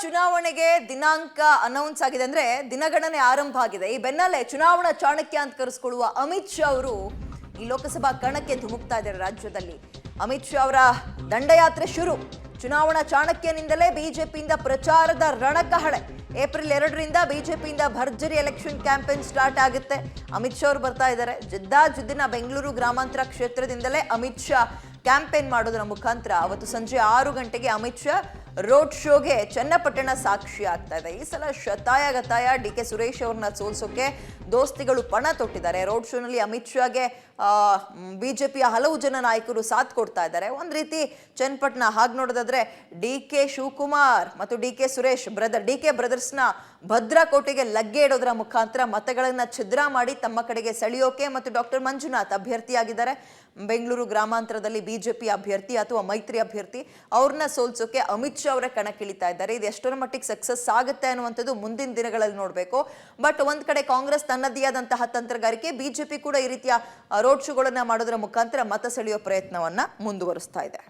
ಚುನಾವಣೆಗೆ ದಿನಾಂಕ ಅನೌನ್ಸ್ ಆಗಿದೆ ಅಂದ್ರೆ ದಿನಗಣನೆ ಆರಂಭ ಆಗಿದೆ. ಈ ಬೆನ್ನಲ್ಲೇ ಚುನಾವಣಾ ಚಾಣಕ್ಯ ಅಂತ ಕರೆಸಿಕೊಳ್ಳುವ ಅಮಿತ್ ಶಾ ಅವರು ಈ ಲೋಕಸಭಾ ಕಣಕ್ಕೆ ಧುಮುಕ್ತಾ ಇದ್ದಾರೆ. ರಾಜ್ಯದಲ್ಲಿ ಅಮಿತ್ ಶಾ ಅವರ ದಂಡಯಾತ್ರೆ ಶುರು. ಚುನಾವಣಾ ಚಾಣಕ್ಯನಿಂದಲೇ ಬಿಜೆಪಿಯಿಂದ ಪ್ರಚಾರದ ರಣಕಹಳೆ. ಏಪ್ರಿಲ್ 2ರಿಂದ ಬಿಜೆಪಿಯಿಂದ ಭರ್ಜರಿ ಎಲೆಕ್ಷನ್ ಕ್ಯಾಂಪೇನ್ ಸ್ಟಾರ್ಟ್ ಆಗುತ್ತೆ. ಅಮಿತ್ ಶಾ ಅವರು ಬರ್ತಾ ಇದ್ದಾರೆ. ಜಿದ್ದಾಜಿದ್ದಿನ ಬೆಂಗಳೂರು ಗ್ರಾಮಾಂತರ ಕ್ಷೇತ್ರದಿಂದಲೇ ಅಮಿತ್ ಶಾ ಕ್ಯಾಂಪೇನ್ ಮಾಡೋದರ ಮುಖಾಂತರ ಅವತ್ತು ಸಂಜೆ 6 ಗಂಟೆಗೆ ಅಮಿತ್ ಶಾ ರೋಡ್ ಶೋಗೆ ಚನ್ನಪಟ್ಟಣ ಸಾಕ್ಷಿ ಆಗ್ತಾ ಇದೆ. ಈ ಸಲ ಶತಾಯಗತಾಯ ಡಿ ಕೆ ಸುರೇಶ್ ಅವ್ರನ್ನ ಸೋಲ್ಸೋಕೆ ದೋಸ್ತಿಗಳು ಪಣ ತೊಟ್ಟಿದ್ದಾರೆ. ರೋಡ್ ಶೋನಲ್ಲಿ ಅಮಿತ್ ಶಾಗೆ ಬಿಜೆಪಿಯ ಹಲವು ಜನ ನಾಯಕರು ಸಾಥ್ ಕೊಡ್ತಾ ಇದ್ದಾರೆ. ಒಂದ್ ರೀತಿ ಚನ್ನಪಟ್ಟಣ ಹಾಗೆ ನೋಡೋದಾದ್ರೆ ಡಿ ಕೆ ಶಿವಕುಮಾರ್ ಮತ್ತು D K Suresh D K ಬ್ರದರ್ಸ್ನ ಭದ್ರಕೋಟೆಗೆ ಲಗ್ಗೆ ಇಡೋದ್ರ ಮುಖಾಂತರ ಮತಗಳನ್ನ ಛಿದ್ರ ಮಾಡಿ ತಮ್ಮ ಕಡೆಗೆ ಸೆಳೆಯೋಕೆ ಮತ್ತು ಡಾಕ್ಟರ್ ಮಂಜುನಾಥ್ ಅಭ್ಯರ್ಥಿಯಾಗಿದ್ದಾರೆ. ಬೆಂಗಳೂರು ಗ್ರಾಮಾಂತರದಲ್ಲಿ ಬಿಜೆಪಿ ಅಭ್ಯರ್ಥಿ ಅಥವಾ ಮೈತ್ರಿ ಅಭ್ಯರ್ಥಿ ಅವ್ರನ್ನ ಸೋಲ್ಸೋಕೆ ಅಮಿತ್ ಶಾ ಅವರ ಕಣಕ್ಕಿಳಿತಾ ಇದ್ದಾರೆ. ಇದು ಎಷ್ಟರ ಮಟ್ಟಿಗೆ ಸಕ್ಸಸ್ ಆಗುತ್ತೆ ಅನ್ನುವಂಥದ್ದು ಮುಂದಿನ ದಿನಗಳಲ್ಲಿ ನೋಡಬೇಕು. ಬಟ್ ಒಂದ್ ಕಡೆ ಕಾಂಗ್ರೆಸ್ ತನ್ನದೇ ಆದಂತಹ ತಂತ್ರಗಾರಿಕೆ, ಬಿಜೆಪಿ ಕೂಡ ಈ ರೀತಿಯ ರೋಡ್ ಶೋಗಳನ್ನ ಮಾಡೋದರ ಮುಖಾಂತರ ಮತ ಸೆಳೆಯೋ ಪ್ರಯತ್ನವನ್ನ ಮುಂದುವರಿಸ್ತಾ ಇದೆ.